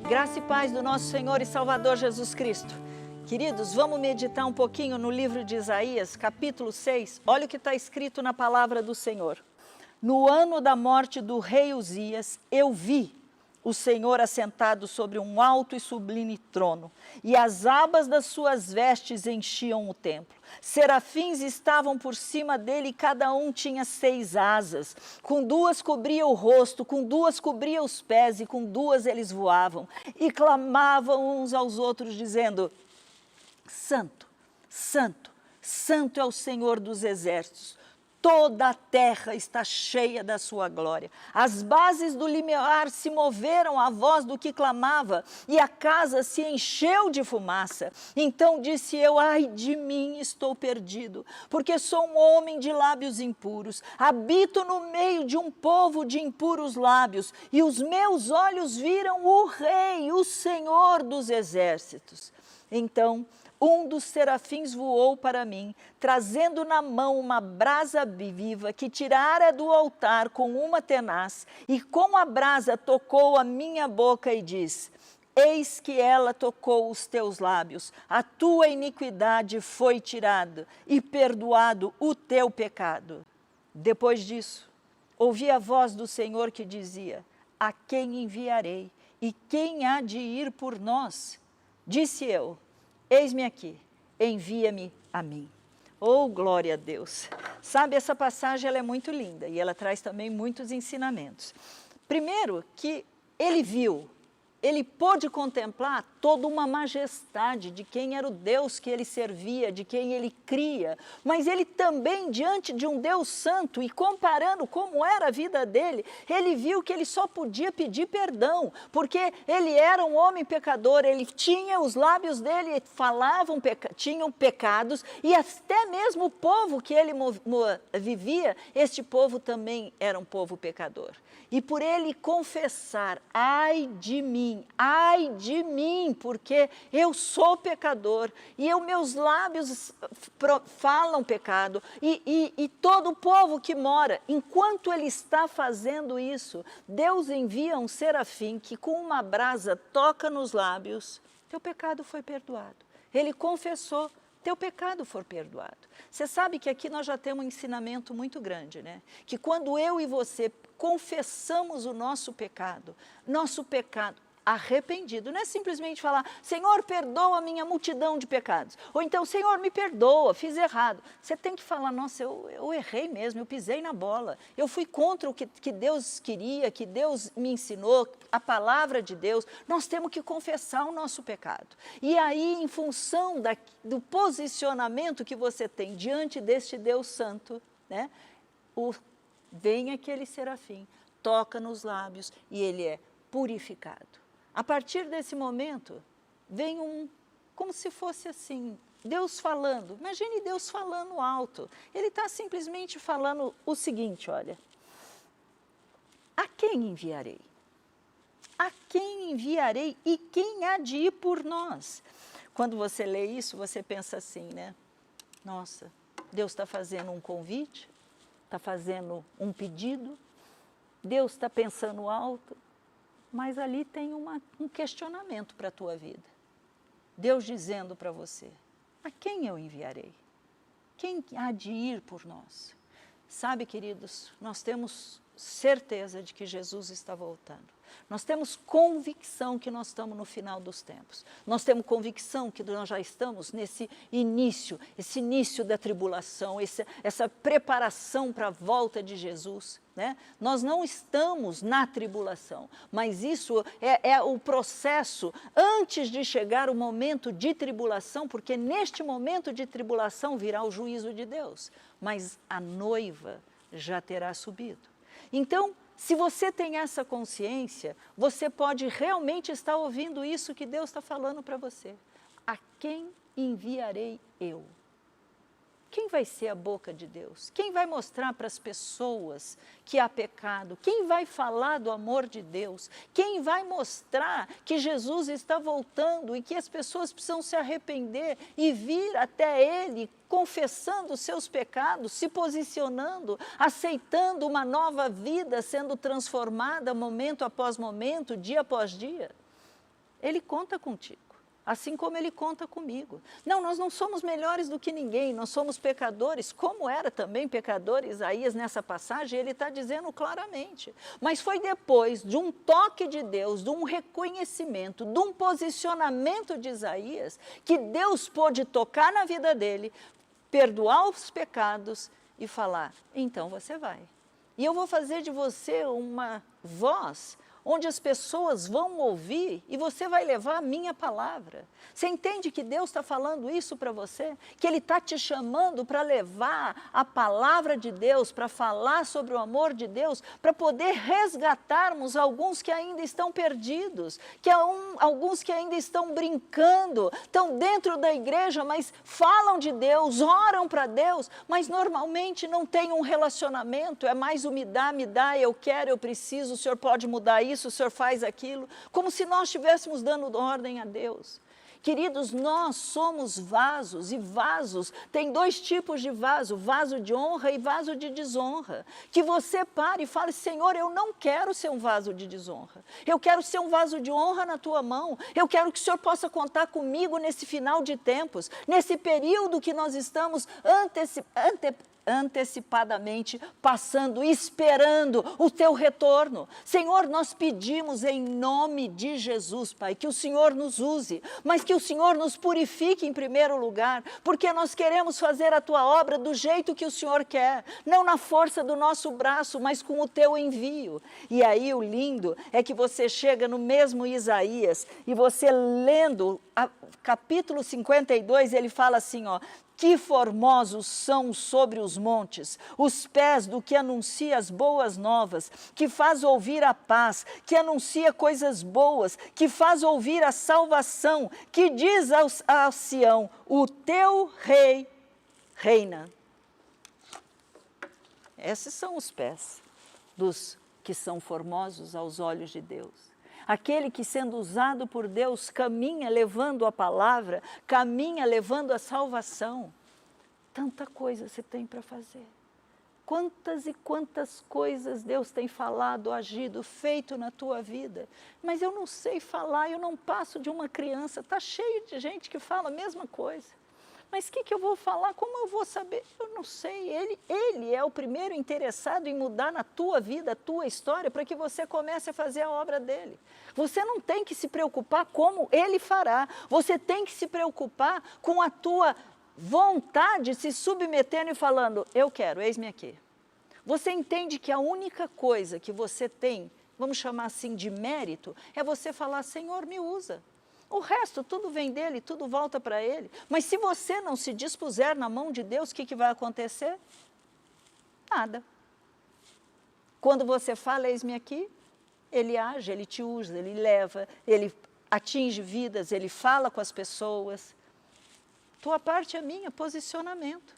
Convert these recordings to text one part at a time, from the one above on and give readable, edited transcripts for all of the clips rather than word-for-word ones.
Graça e paz do nosso Senhor e Salvador Jesus Cristo. Queridos, vamos meditar um pouquinho no livro de Isaías, capítulo 6. Olha o que está escrito na palavra do Senhor. No ano da morte do rei Uzias, eu vi o Senhor assentado sobre um alto e sublime trono, e as abas das suas vestes enchiam o templo. Serafins estavam por cima dele, e cada um tinha 6 asas. Com 2 cobria o rosto, com 2 cobria os pés, e com 2 eles voavam. E clamavam uns aos outros, dizendo: Santo, Santo, Santo é o Senhor dos exércitos. Toda a terra está cheia da sua glória. As bases do limiar se moveram à voz do que clamava, e a casa se encheu de fumaça. Então disse eu: ai de mim, estou perdido, porque sou um homem de lábios impuros. Habito no meio de um povo de impuros lábios, e os meus olhos viram o Rei, o Senhor dos exércitos. Então um dos serafins voou para mim, trazendo na mão uma brasa viva que tirara do altar com uma tenaz, e com a brasa tocou a minha boca e diz: eis que ela tocou os teus lábios, a tua iniquidade foi tirada e perdoado o teu pecado. Depois disso, ouvi a voz do Senhor que dizia: a quem enviarei e quem há de ir por nós? Disse eu: eis-me aqui, envia-me a mim. Oh, glória a Deus! Sabe, essa passagem ela é muito linda e ela traz também muitos ensinamentos. Primeiro, que ele viu, ele pôde contemplar toda uma majestade de quem era o Deus que ele servia, de quem ele cria, mas ele também, diante de um Deus santo e comparando como era a vida dele, ele viu que ele só podia pedir perdão, porque ele era um homem pecador, ele tinha os lábios dele, falavam, tinham pecados, e até mesmo o povo que ele vivia, este povo também era um povo pecador. E por ele confessar: ai de mim, porque eu sou pecador, e meus lábios falam pecado, e todo o povo que mora, enquanto ele está fazendo isso, Deus envia um serafim que com uma brasa toca nos lábios: teu pecado foi perdoado. Ele confessou: teu pecado foi perdoado. Você sabe que aqui nós já temos um ensinamento muito grande, né? Que quando eu e você confessamos o nosso pecado arrependido, não é simplesmente falar: Senhor, perdoa a minha multidão de pecados, ou então: Senhor, me perdoa, fiz errado. Você tem que falar: nossa, eu errei mesmo, eu pisei na bola, eu fui contra o que Deus queria, que Deus me ensinou, a palavra de Deus. Nós temos que confessar o nosso pecado, e aí, em função do posicionamento que você tem diante deste Deus santo, né, vem aquele serafim, toca nos lábios e ele é purificado. A partir desse momento, vem como se fosse assim, Deus falando. Imagine Deus falando alto. Ele está simplesmente falando o seguinte: olha, a quem enviarei? A quem enviarei e quem há de ir por nós? Quando você lê isso, você pensa assim, né? Nossa, Deus está fazendo um convite, está fazendo um pedido, Deus está pensando alto. Mas ali tem um questionamento para a tua vida. Deus dizendo para você: a quem eu enviarei? Quem há de ir por nós? Sabe, queridos, nós temos certeza de que Jesus está voltando. Nós temos convicção que nós estamos no final dos tempos. Nós temos convicção que nós já estamos nesse início, esse início da tribulação, essa preparação para a volta de Jesus, né? Nós não estamos na tribulação, mas isso é o processo antes de chegar o momento de tribulação, porque neste momento de tribulação virá o juízo de Deus, mas a noiva já terá subido. Então, se você tem essa consciência, você pode realmente estar ouvindo isso que Deus está falando para você. A quem enviarei eu? Quem vai ser a boca de Deus? Quem vai mostrar para as pessoas que há pecado? Quem vai falar do amor de Deus? Quem vai mostrar que Jesus está voltando e que as pessoas precisam se arrepender e vir até Ele confessando os seus pecados, se posicionando, aceitando uma nova vida sendo transformada momento após momento, dia após dia? Ele conta contigo, assim como Ele conta comigo. Não, nós não somos melhores do que ninguém, nós somos pecadores, como era também pecador Isaías nessa passagem, ele está dizendo claramente. Mas foi depois de um toque de Deus, de um reconhecimento, de um posicionamento de Isaías, que Deus pôde tocar na vida dele, perdoar os pecados e falar, então você vai. E eu vou fazer de você uma voz onde as pessoas vão ouvir e você vai levar a minha palavra. Você entende que Deus está falando isso para você? Que Ele está te chamando para levar a palavra de Deus, para falar sobre o amor de Deus, para poder resgatarmos alguns que ainda estão perdidos, alguns que ainda estão brincando, estão dentro da igreja, mas falam de Deus, oram para Deus, mas normalmente não têm um relacionamento, é mais o me dá, eu quero, eu preciso, o Senhor pode mudar isso, o Senhor faz aquilo, como se nós estivéssemos dando ordem a Deus. Queridos, nós somos vasos, e vasos, tem dois tipos de vaso, vaso de honra e vaso de desonra. Que você pare e fale, Senhor, eu não quero ser um vaso de desonra, eu quero ser um vaso de honra na tua mão, eu quero que o Senhor possa contar comigo nesse final de tempos, nesse período que nós estamos antecipadamente passando, esperando o teu retorno. Senhor, nós pedimos em nome de Jesus, Pai, que o Senhor nos use, mas que o Senhor nos purifique em primeiro lugar, porque nós queremos fazer a tua obra do jeito que o Senhor quer, não na força do nosso braço, mas com o teu envio. E aí o lindo é que você chega no mesmo Isaías, e você lendo capítulo 52, ele fala assim, ó, que formosos são sobre os montes, os pés do que anuncia as boas novas, que faz ouvir a paz, que anuncia coisas boas, que faz ouvir a salvação, que diz a Sião, o teu rei reina. Esses são os pés dos que são formosos aos olhos de Deus. Aquele que, sendo usado por Deus, caminha levando a palavra, caminha levando a salvação. Tanta coisa você tem para fazer. Quantas e quantas coisas Deus tem falado, agido, feito na tua vida. Mas eu não sei falar, eu não passo de uma criança. Está cheio de gente que fala a mesma coisa. Mas o que eu vou falar? Como eu vou saber? Eu não sei. Ele é o primeiro interessado em mudar na tua vida, a tua história, para que você comece a fazer a obra dele. Você não tem que se preocupar como ele fará. Você tem que se preocupar com a tua vontade, se submetendo e falando, eu quero, eis-me aqui. Você entende que a única coisa que você tem, vamos chamar assim de mérito, é você falar, Senhor, me usa. O resto, tudo vem dele, tudo volta para ele. Mas se você não se dispuser na mão de Deus, o que vai acontecer? Nada. Quando você fala, eis-me aqui, ele age, ele te usa, ele leva, ele atinge vidas, ele fala com as pessoas. Tua parte é minha, posicionamento.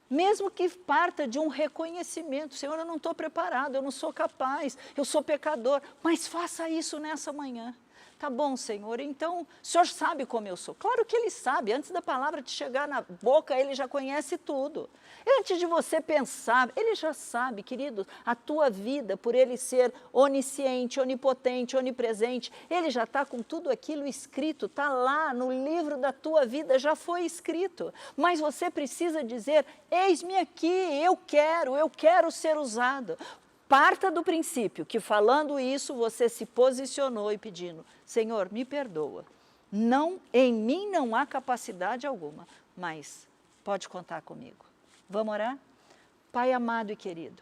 Mesmo que parta de um reconhecimento, Senhor, eu não estou preparado, eu não sou capaz, eu sou pecador, mas faça isso nessa manhã. Tá bom, Senhor, então, o Senhor sabe como eu sou. Claro que Ele sabe, antes da palavra te chegar na boca, Ele já conhece tudo. Antes de você pensar, Ele já sabe, querido, a tua vida, por Ele ser onisciente, onipotente, onipresente, Ele já está com tudo aquilo escrito, está lá no livro da tua vida, já foi escrito. Mas você precisa dizer, eis-me aqui, eu quero ser usado. Parta do princípio que falando isso, você se posicionou e pedindo, Senhor, me perdoa. Não, em mim não há capacidade alguma, mas pode contar comigo. Vamos orar? Pai amado e querido,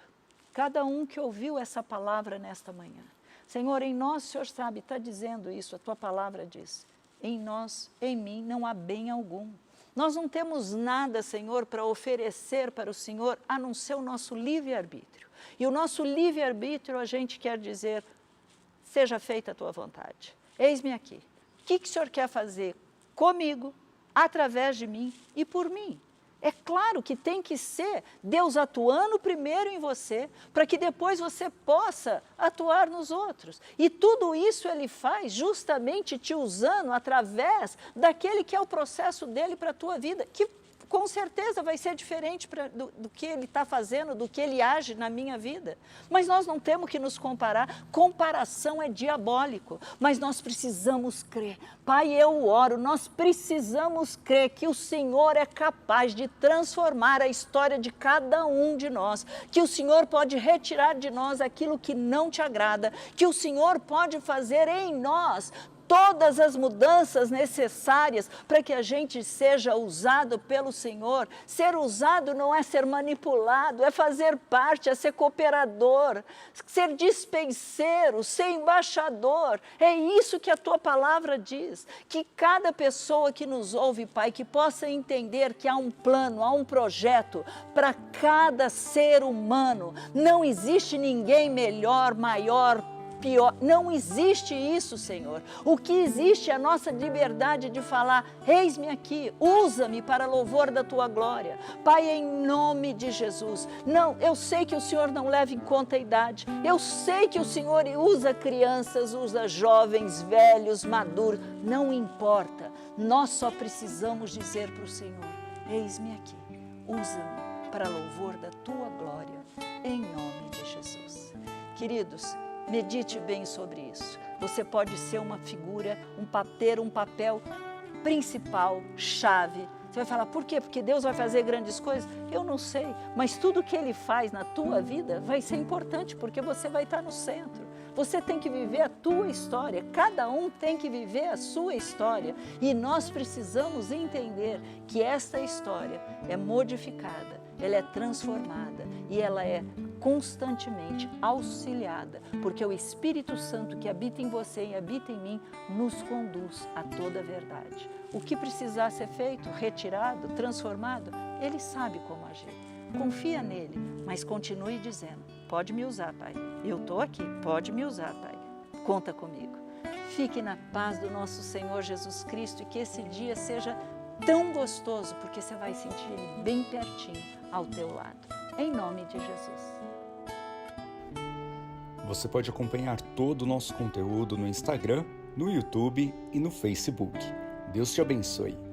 cada um que ouviu essa palavra nesta manhã, Senhor, em nós, o Senhor sabe, está dizendo isso, a tua palavra diz, em nós, em mim, não há bem algum. Nós não temos nada, Senhor, para oferecer para o Senhor, a não ser o nosso livre-arbítrio. E o nosso livre-arbítrio, a gente quer dizer, seja feita a tua vontade. Eis-me aqui. O que o Senhor quer fazer comigo, através de mim e por mim? É claro que tem que ser Deus atuando primeiro em você, para que depois você possa atuar nos outros. E tudo isso Ele faz justamente te usando através daquele que é o processo dele para a tua vida. Que com certeza vai ser diferente do que Ele está fazendo, do que Ele age na minha vida. Mas nós não temos que nos comparar. Comparação é diabólico, mas nós precisamos crer. Pai, eu oro, nós precisamos crer que o Senhor é capaz de transformar a história de cada um de nós, que o Senhor pode retirar de nós aquilo que não te agrada, que o Senhor pode fazer em nós todas as mudanças necessárias para que a gente seja usado pelo Senhor. Ser usado não é ser manipulado, é fazer parte, é ser cooperador, ser dispenseiro, ser embaixador. É isso que a tua palavra diz. Que cada pessoa que nos ouve, Pai, que possa entender que há um plano, há um projeto para cada ser humano. Não existe ninguém melhor, maior, pior, não existe isso, Senhor. O que existe é a nossa liberdade de falar: eis-me aqui, usa-me para louvor da tua glória. Pai, em nome de Jesus. Não, eu sei que o Senhor não leva em conta a idade, eu sei que o Senhor usa crianças, usa jovens, velhos, maduros, não importa. Nós só precisamos dizer para o Senhor: eis-me aqui, usa-me para louvor da tua glória, em nome de Jesus. Queridos, medite bem sobre isso. Você pode ser uma figura, ter um papel principal, chave. Você vai falar: por quê? Porque Deus vai fazer grandes coisas? Eu não sei, mas tudo que Ele faz na tua vida vai ser importante, porque você vai estar no centro. Você tem que viver a tua história, cada um tem que viver a sua história. E nós precisamos entender que esta história é modificada, ela é transformada e ela é constantemente auxiliada, porque o Espírito Santo que habita em você e habita em mim nos conduz a toda a verdade. O que precisar ser feito, retirado, transformado, Ele sabe como agir. Confia nele, mas continue dizendo: pode me usar, Pai. Eu estou aqui, pode me usar, Pai. Conta comigo. Fique na paz do nosso Senhor Jesus Cristo e que esse dia seja tão gostoso, porque você vai sentir Ele bem pertinho ao teu lado. Em nome de Jesus. Você pode acompanhar todo o nosso conteúdo no Instagram, no YouTube e no Facebook. Deus te abençoe.